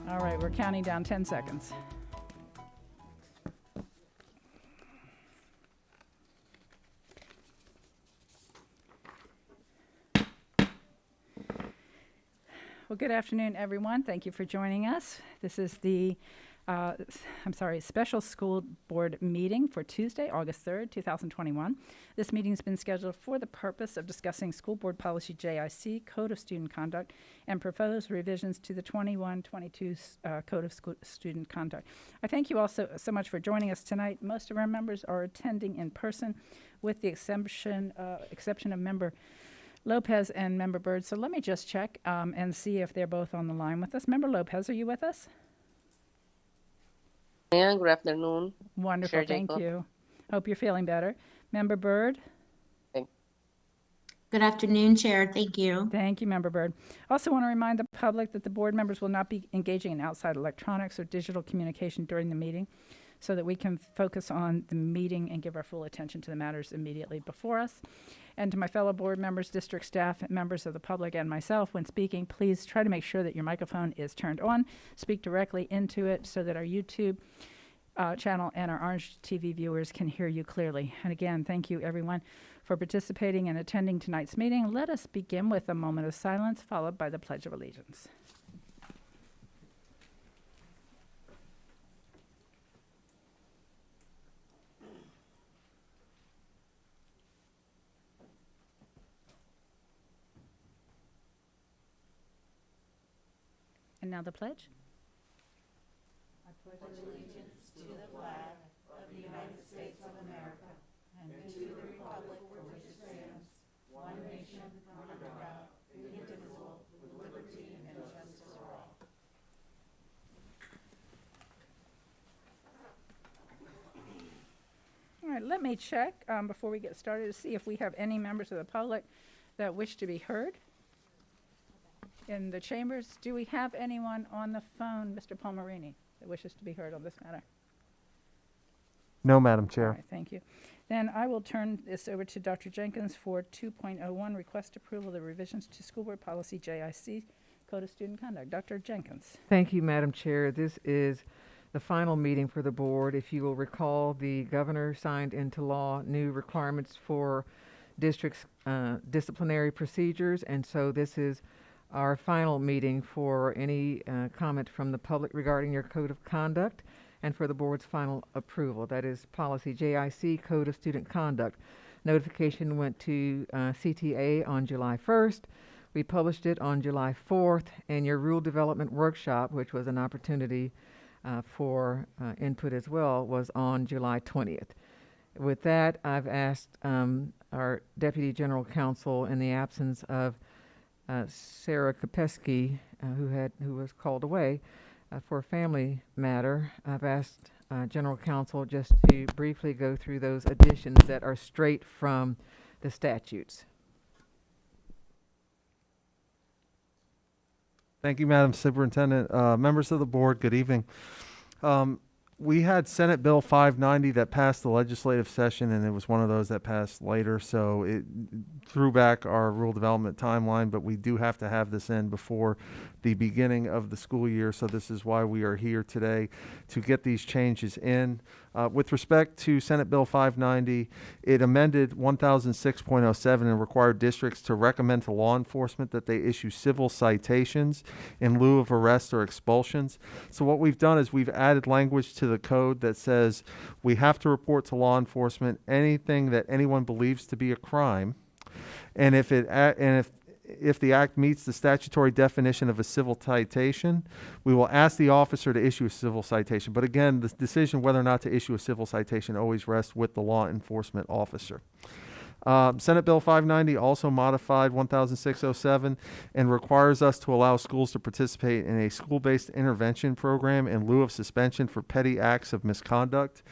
All right, we're counting down 10 seconds. Well, good afternoon, everyone. Thank you for joining us. This is the special school board meeting for Tuesday, August 3rd, 2021. This meeting has been scheduled for the purpose of discussing School Board Policy JIC, Code of Student Conduct, and proposed revisions to the 21-22 Code of Student Conduct. I thank you all so much for joining us tonight. Most of our members are attending in person, with the exception of Member Lopez and Member Byrd. So let me just check and see if they're both on the line with us. Member Lopez, are you with us? Yeah, good afternoon. Wonderful, thank you. Hope you're feeling better. Member Byrd? Good afternoon, Chair. Thank you. Thank you, Member Byrd. Also want to remind the public that the board members will not be engaging in outside electronics or digital communication during the meeting so that we can focus on the meeting and give our full attention to the matters immediately before us. And to my fellow board members, district staff, members of the public, and myself, when speaking, please try to make sure that your microphone is turned on. Speak directly into it so that our YouTube channel and our Orange TV viewers can hear you clearly. And again, thank you, everyone, for participating and attending tonight's meeting. Let us begin with a moment of silence, followed by the Pledge of Allegiance. And now the pledge. I pledge allegiance to the flag of the United States of America and to the republic for which it stands, one nation, under God, indivisible, with liberty and justice for all. All right, let me check before we get started to see if we have any members of the public that wish to be heard in the chambers. Do we have anyone on the phone, Mr. Palmerini, that wishes to be heard on this matter? No, Madam Chair. All right, thank you. Then I will turn this over to Dr. Jenkins for 2.01, request approval of the revisions to School Board Policy JIC, Code of Student Conduct. Dr. Jenkins. Thank you, Madam Chair. This is the final meeting for the board. If you will recall, the governor signed into law new requirements for districts' disciplinary procedures, and so this is our final meeting for any comment from the public regarding your code of conduct and for the board's final approval. That is policy JIC, Code of Student Conduct. Notification went to CTA on July 1st. We published it on July 4th, and your rule development workshop, which was an opportunity for input as well, was on July 20th. With that, I've asked our Deputy General Counsel, in the absence of Sarah Kopesky, who was called away for a family matter, I've asked General Counsel just to briefly go through those additions that are straight from the statutes. Thank you, Madam Superintendent. Members of the board, good evening. We had Senate Bill 590 that passed the legislative session, and it was one of those that passed later, so it threw back our rule development timeline, but we do have to have this in before the beginning of the school year, so this is why we are here today, to get these changes in. With respect to Senate Bill 590, it amended 1006.07 and required districts to recommend to law enforcement that they issue civil citations in lieu of arrests or expulsions. So what we've done is we've added language to the code that says we have to report to law enforcement anything that anyone believes to be a crime, and if the act meets the statutory definition of a civil citation, we will ask the officer to issue a civil citation. But again, the decision whether or not to issue a civil citation always rests with the law enforcement officer. Senate Bill 590 also modified 1006.07 and requires us to allow schools to participate in a school-based intervention program in lieu of suspension for petty acts of misconduct.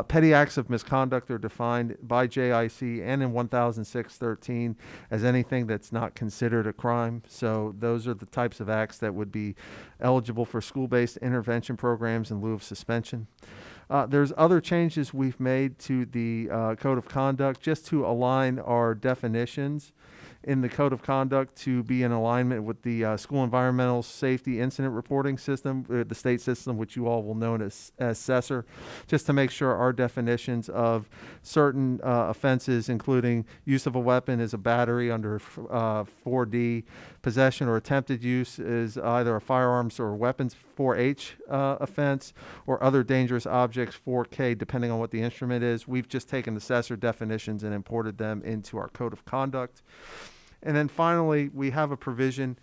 Petty acts of misconduct are defined by JIC and in 1006.13 as anything that's not considered a crime. So those are the types of acts that would be eligible for school-based intervention programs in lieu of suspension. There's other changes we've made to the Code of Conduct just to align our definitions in the Code of Conduct to be in alignment with the School Environmental Safety Incident Reporting System, the state system, which you all will know as SESR, just to make sure our definitions of certain offenses, including use of a weapon as a battery under 4D, possession or attempted use is either a firearms or weapons 4H offense, or other dangerous objects 4K, depending on what the instrument is. We've just taken the SESR definitions and imported them into our Code of Conduct. And then finally, we have a provision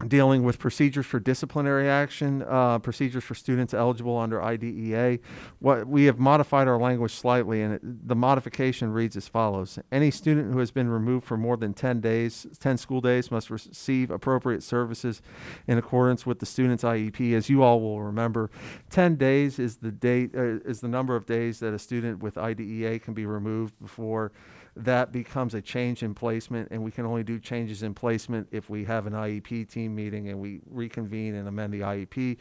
dealing with procedures for disciplinary action, procedures for students eligible under IDEA. What we have modified our language slightly, and the modification reads as follows: any student who has been removed for more than 10 school days must receive appropriate services in accordance with the student's IEP. As you all will remember, 10 days is the number of days that a student with IDEA can be removed before that becomes a change in placement, and we can only do changes in placement if we have an IEP team meeting and we reconvene and amend the IEP.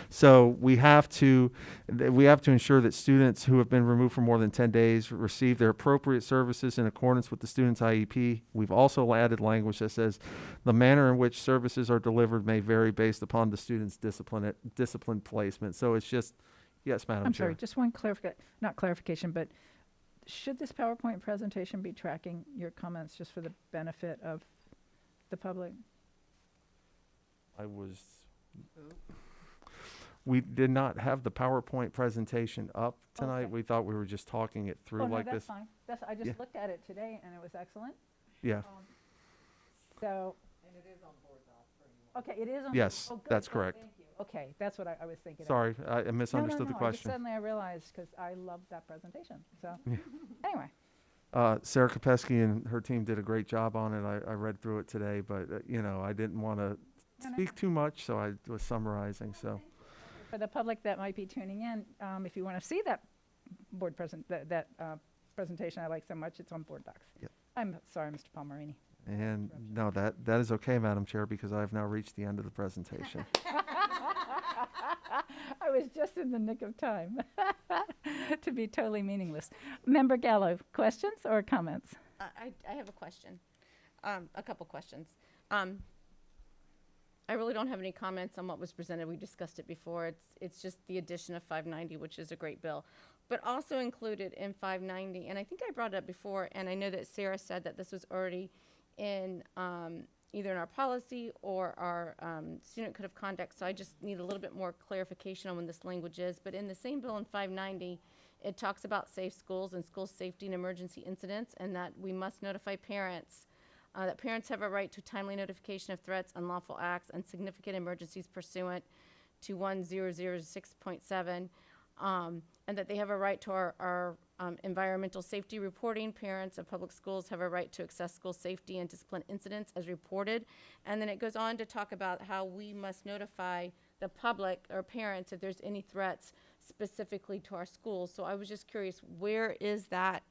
So we have to ensure that students who have been removed for more than 10 days receive their appropriate services in accordance with the student's IEP. We've also added language that says the manner in which services are delivered may vary based upon the student's discipline placement. So it's just, yes, Madam I'm Chair. sorry, just one not clarification, but should this PowerPoint presentation be tracking your comments just for the benefit of the public? We did not have the PowerPoint presentation up tonight. Okay. We thought we were just talking it through Oh, no, like that's this. fine. I just Yeah. looked at it today and it was excellent. Yeah. So. And it is on BoardDocs for anyone. Okay, it is on. Yes, Oh, good. that's Oh, correct. Thank you. Okay, that's what I was thinking. of. Sorry, I No, misunderstood no, the no, question. Suddenly I realized, because I loved that presentation. So, Yeah. anyway, Sarah Kopesky and her team did a great job on it. I read through it today, but I didn't want to No, no, speak too much, so I was summarizing. So for the public that might be tuning in, if you want to see that presentation I like so much, it's on BoardDocs. Yep. I'm sorry, Mr. Palmerini. and no, that is okay, Madam Chair, because I have now reached the end of the presentation. I was just in the nick of time to be totally meaningless. Member Gallo, questions or comments? I have a question, a couple questions. I really don't have any comments on what was presented. We discussed it before. It's just the addition of 590, which is a great bill. But also included in 590, and I think I brought it up before, and I know that Sarah said that this was already in either in our policy or our student code of conduct, so I just need a little bit more clarification on when this language is. But in the same bill in 590, it talks about safe schools and school safety and emergency incidents, and that we must notify parents, that parents have a right to timely notification of threats, unlawful acts, and significant emergencies pursuant to 1006.7, and that they have a right to our environmental safety reporting. Parents of public schools have a right to access school safety and discipline incidents as reported. And then it goes on to talk about how we must notify the public or parents if there's any threats specifically to our schools. So I was just curious, where is that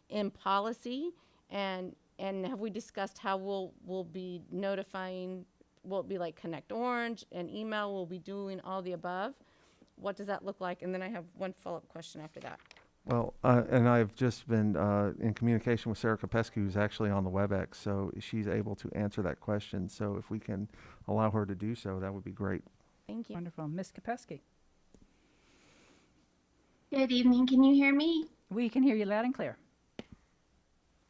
in policy? And have we discussed how we'll be notifying? Will it be like Connect Orange and email? Will we be doing all the above? What does that look like? And then I have one follow-up question after that. Well, and I've just been in communication with Sarah Kopesky, who's actually on the WebEx, so she's able to answer that question. So if we can allow her to do so, that would be great. Thank you. Wonderful. Ms. Kopesky, Good evening. Can you hear me? we can hear you loud and clear.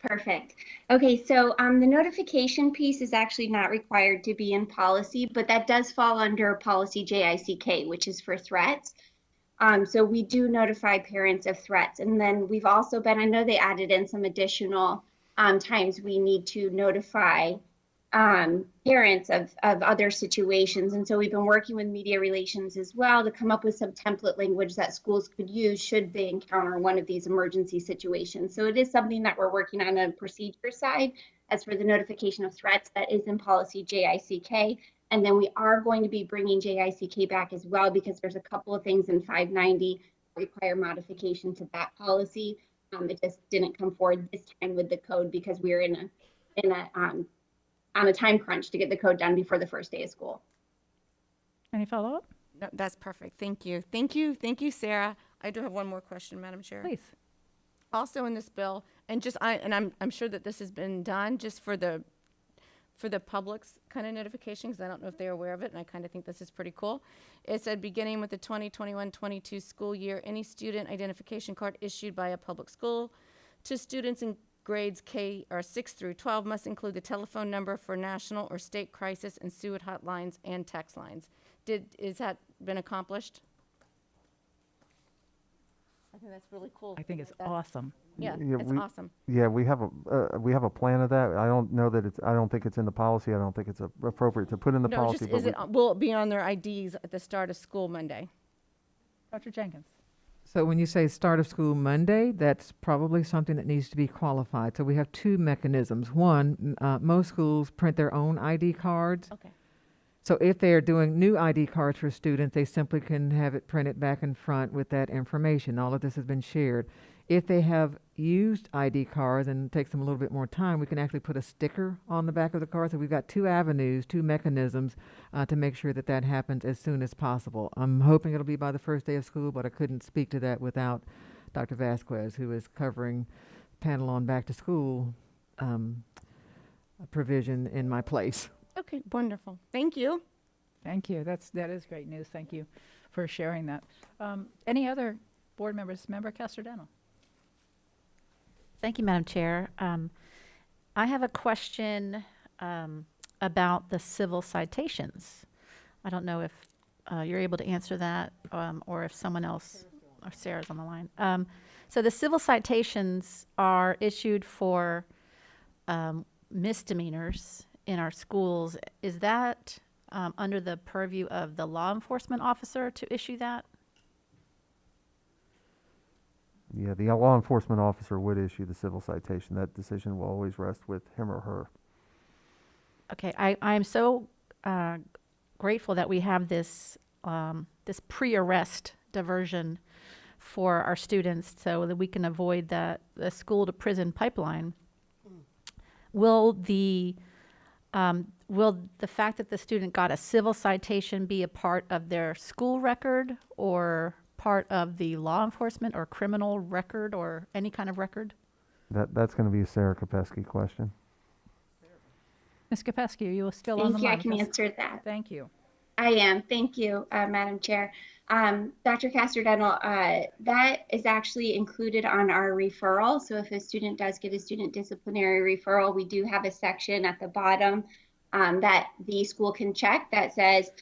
Perfect. Okay, so the notification piece is actually not required to be in policy, but that does fall under policy JICK, which is for threats. So we do notify parents of threats. And then we've also been, I know they added in some additional times we need to notify parents of other situations. And so we've been working with media relations as well to come up with some template language that schools could use should they encounter one of these emergency situations. So it is something that we're working on the procedure side. As for the notification of threats, that is in policy JICK. And then we are going to be bringing JICK back as well, because there's a couple of things in 590 that require modification to that policy. It just didn't come forward this time with the code because we were on a time crunch to get the code done before the first day of school. Any follow-up? No, that's perfect. Thank you. Thank you. Thank you, Sarah. I do have one more question, Madam Chair. Please. Also in this bill, and I'm sure that this has been done just for the public's kind of notification, because I don't know if they're aware of it, and I kind of think this is pretty cool. It said, beginning with the 2021-22 school year, any student identification card issued by a public school to students in grades K or 6 through 12 must include the telephone number for national or state crisis and SUID hotlines and text lines. Is that been accomplished? I think that's really cool. I think it's That's- awesome. Yeah, Yeah, it's we- awesome. Yeah, we have a plan of that. I don't know that I don't think it's in the policy. I don't think it's appropriate to put in the No, policy. just, but is it, will it be on their IDs at the start of school Monday? Dr. Jenkins? So when you say start of school Monday, that's probably something that needs to be qualified. So we have two mechanisms. One, most schools print their own ID cards. Okay. So if they are doing new ID cards for students, they simply can have it printed back and front with that information. All of this has been shared. If they have used ID cards and it takes them a little bit more time, we can actually put a sticker on the back of the card. So we've got two avenues, two mechanisms to make sure that that happens as soon as possible. I'm hoping it'll be by the first day of school, but I couldn't speak to that without Dr. Vasquez, who is covering panel on back to school provision in my place. Okay, wonderful. Thank you. Thank you. That is great news. Thank you for sharing that. Any other board members? Member Casterdental? Thank you, Madam Chair. I have a question about the civil citations. I don't know if you're able to answer that or if someone else, or Sarah's on the line. So the civil citations are issued for misdemeanors in our schools. Is that under the purview of the law enforcement officer to issue that? Yeah, the law enforcement officer would issue the civil citation. That decision will always rest with him or her. Okay, I'm so grateful that we have this this pre-arrest diversion for our students so that we can avoid the school to prison pipeline. Will the fact that the student got a civil citation be a part of their school record or part of the law enforcement or criminal record or any kind of record? That's going to be a Sarah Kopesky question. Ms. Kopesky, are you still on the Thank you. I line? can with us? answer that. Thank you. I am. Thank you, Madam Chair. Dr. Casterdental, that is actually included on our referral. So if a student does get a student disciplinary referral, we do have a section at the bottom that the school can check that says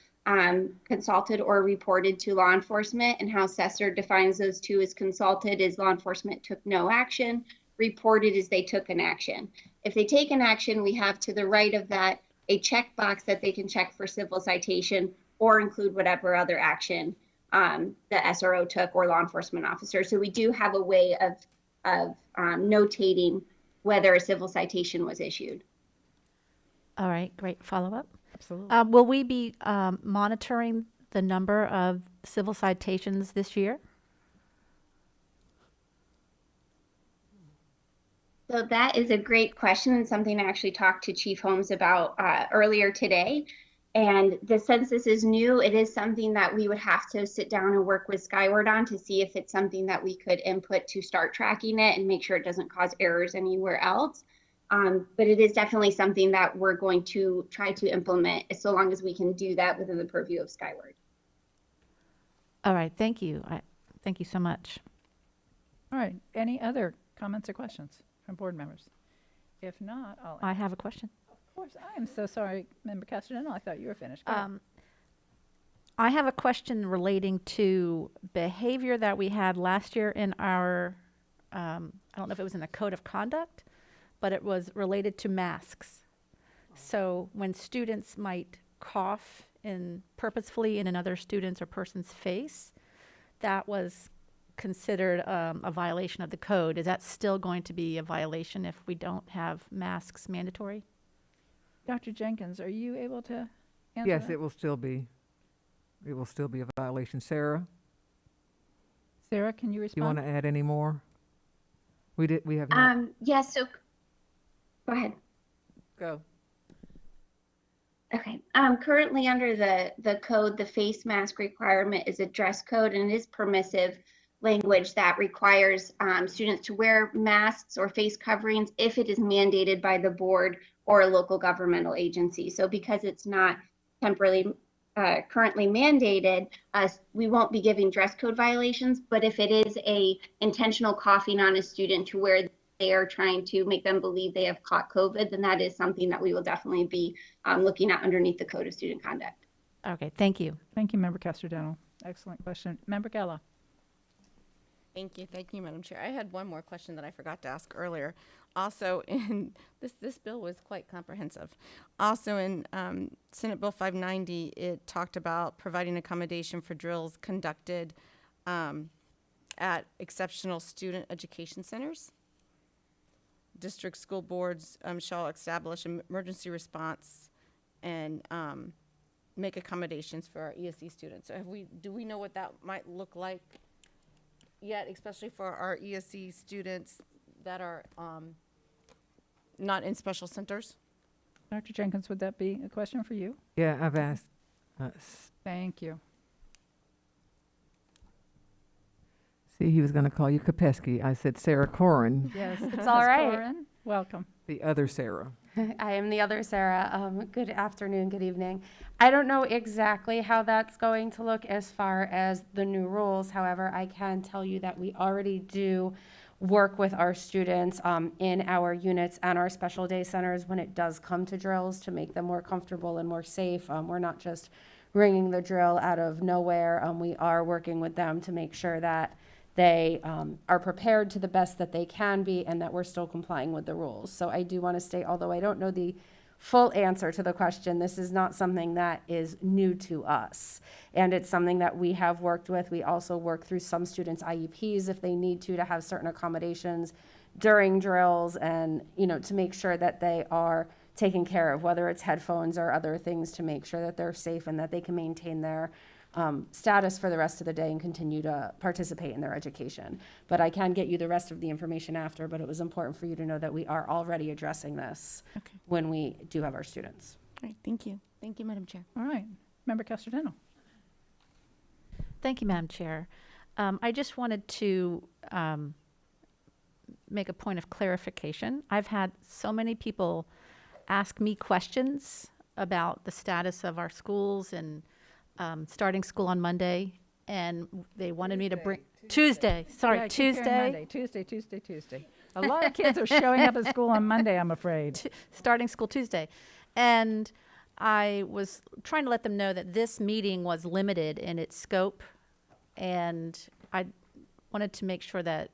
consulted or reported to law enforcement, and how Sessor defines those two is consulted is law enforcement took no action, reported is they took an action. If they take an action, we have to the right of that a checkbox that they can check for civil citation or include whatever other action the SRO took or law enforcement officer. So we do have a way of notating whether a civil citation was issued. All right, great follow-up. Absolutely. Will we be monitoring the number of civil citations this year? So that is a great question and something I actually talked to Chief Holmes about earlier today. And since this is new, it is something that we would have to sit down and work with Skyward on to see if it's something that we could input to start tracking it and make sure it doesn't cause errors anywhere else. But it is definitely something that we're going to try to implement so long as we can do that within the purview of Skyward. All right, thank you. Thank you so much. All right. Any other comments or questions from board members? If not, I have a question. Of course, I am so sorry, Member Castellano. I thought you were finished. Go ahead. I have a question relating to behavior that we had last year in our, I don't know if it was in the code of conduct, but it was related to masks. So when students might cough purposefully in another student's or person's face, that was considered a violation of the code. Is that still going to be a violation if we don't have masks mandatory? Dr. Jenkins, are you able to answer Yes, that? it will still be. It will still be a violation. Sarah, Sarah, can you do you want respond? to add any more? We have not. Yes, so go ahead. Go. Okay. Currently under the code, the face mask requirement is a dress code, and it is permissive language that requires students to wear masks or face coverings if it is mandated by the board or a local governmental agency. So because it's not temporarily currently mandated, we won't be giving dress code violations, but if it is a intentional coughing on a student to where they are trying to make them believe they have caught COVID, then that is something that we will definitely be looking at underneath the Code of Student Conduct. Okay, thank you. Thank you, Member Castellano. Excellent question. Member Gala. Thank you, Madam Chair. I had one more question that I forgot to ask earlier. Also, in this bill was quite comprehensive. Also, in Senate Bill 590, it talked about providing accommodation for drills conducted at exceptional student education centers. District school boards shall establish an emergency response and make accommodations for our ESE students. So do we know what that might look like yet, especially for our ESE students that are not in special centers? Dr. Jenkins, would that be a question for you? Yeah, I've asked. Thank you. See, he was going to call you Kopesky. I said Sarah Corin, Yes. It's all right. Corin, welcome. the other Sarah. I am the other Sarah. Good afternoon, good evening. I don't know exactly how that's going to look as far as the new rules. However, I can tell you that we already do work with our students in our units and our special day centers when it does come to drills to make them more comfortable and more safe. We're not just ringing the drill out of nowhere. We are working with them to make sure that they are prepared to the best that they can be and that we're still complying with the rules. So I do want to state, although I don't know the full answer to the question, this is not something that is new to us. And it's something that we have worked with. We also work through some students' IEPs if they need to have certain accommodations during drills and, you know, to make sure that they are taken care of, whether it's headphones or other things to make sure that they're safe and that they can maintain their status for the rest of the day and continue to participate in their education. But I can get you the rest of the information after, but it was important for you to know that we are already addressing this Okay. when we do have our students. All right, thank you. Thank you, Madam Chair. All right. Member Castrodino. Thank you, Madam Chair. I just wanted to make a point of clarification. I've had so many people ask me questions about the status of our schools and starting school on Monday, and they wanted me to bring Tuesday. Sorry, Yeah, I keep hearing Tuesday. Monday. Tuesday. A lot of kids are showing up at school on Monday, I'm afraid. Starting school Tuesday. And I was trying to let them know that this meeting was limited in its scope, and I wanted to make sure that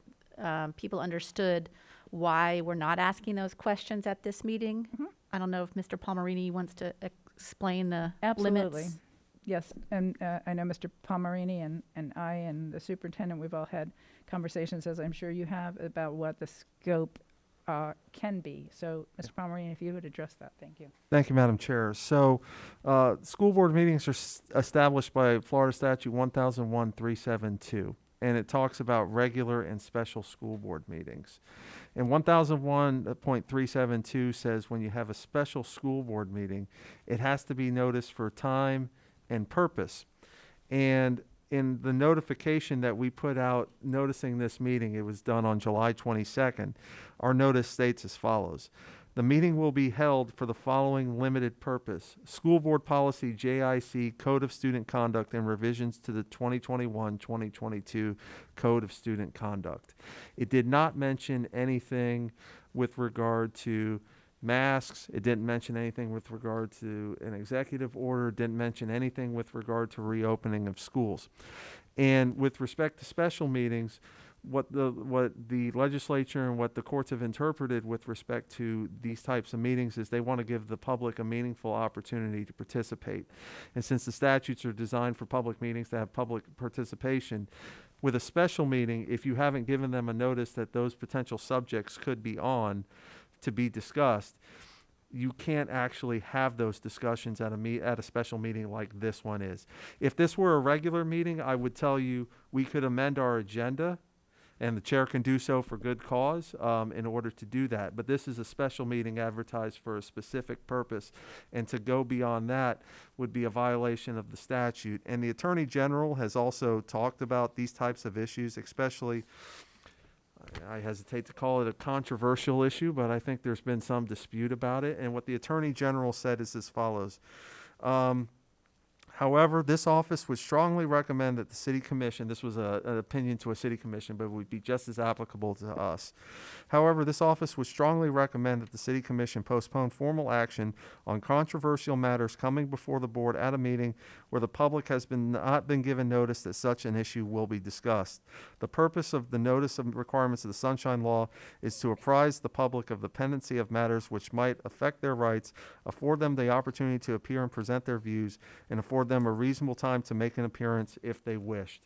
people understood why we're not asking those questions at this meeting. Mhm. I don't know if Mr. Palmerini wants to explain the Absolutely. limits. Yes, and I know Mr. Palmerini and I and the superintendent, we've all had conversations, as I'm sure you have, about what the scope can be. So, Mr. Palmerini, if you would address that, thank you. Thank you, Madam Chair. So, school board meetings are established by Florida Statute 1001-372, and it talks about regular and special school board meetings. And 1001.372 says when you have a special school board meeting, it has to be noticed for time and purpose. And in the notification that we put out noticing this meeting, it was done on July 22nd, our notice states as follows. The meeting will be held for the following limited purpose: School Board Policy JIC Code of Student Conduct and revisions to the 2021-2022 Code of Student Conduct. It did not mention anything with regard to masks. It didn't mention anything with regard to an executive order. It didn't mention anything with regard to reopening of schools. And with respect to special meetings, what the legislature and what the courts have interpreted with respect to these types of meetings is they want to give the public a meaningful opportunity to participate. And since the statutes are designed for public meetings to have public participation, with a special meeting, if you haven't given them a notice that those potential subjects could be on to be discussed, you can't actually have those discussions at a special meeting like this one is. If this were a regular meeting, I would tell you we could amend our agenda, and the chair can do so for good cause in order to do that. But this is a special meeting advertised for a specific purpose, and to go beyond that would be a violation of the statute. And the Attorney General has also talked about these types of issues, especially, I hesitate to call it a controversial issue, but I think there's been some dispute about it. And what the Attorney General said is as follows. However, this office would strongly recommend that the city commission, this was an opinion to a city commission, but would be just as applicable to us. However, this office would strongly recommend that the city commission postpone formal action on controversial matters coming before the board at a meeting where the public has not been given notice that such an issue will be discussed. The purpose of the notice of requirements of the Sunshine Law is to apprise the public of the pendency of matters which might affect their rights, afford them the opportunity to appear and present their views, and afford them a reasonable time to make an appearance if they wished.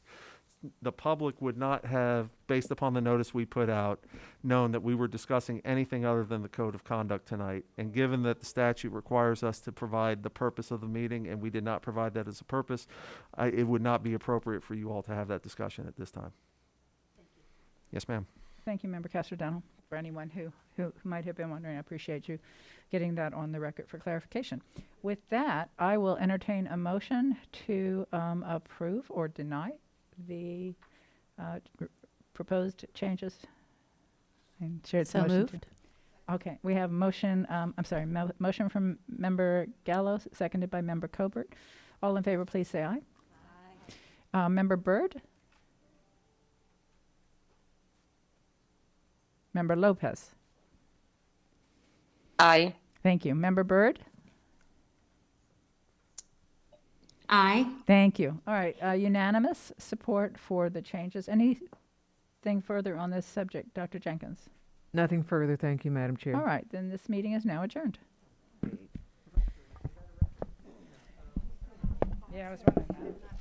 The public would not have, based upon the notice we put out, known that we were discussing anything other than the code of conduct tonight. And given that the statute requires us to provide the purpose of the meeting, and we did not provide that as a purpose, it would not be appropriate for you all to have that discussion at this time. Yes, ma'am. Thank you, Member Castro-Donald. For anyone who might have been wondering, I appreciate you getting that on the record for clarification. With that, I will entertain a motion to approve or deny the proposed changes. And shared So motion moved. Okay, we have motion, motion from Member Gallo, seconded by Member Colbert. All in favor, please say aye. Aye. Member Byrd? Member Lopez? Aye. Thank you. Member Byrd? Aye. Thank you. All right, unanimous support for the changes. Anything further on this subject, Dr. Jenkins? Nothing further, thank you, Madam Chair. All right, then this meeting is now adjourned. Yeah, I was wondering that.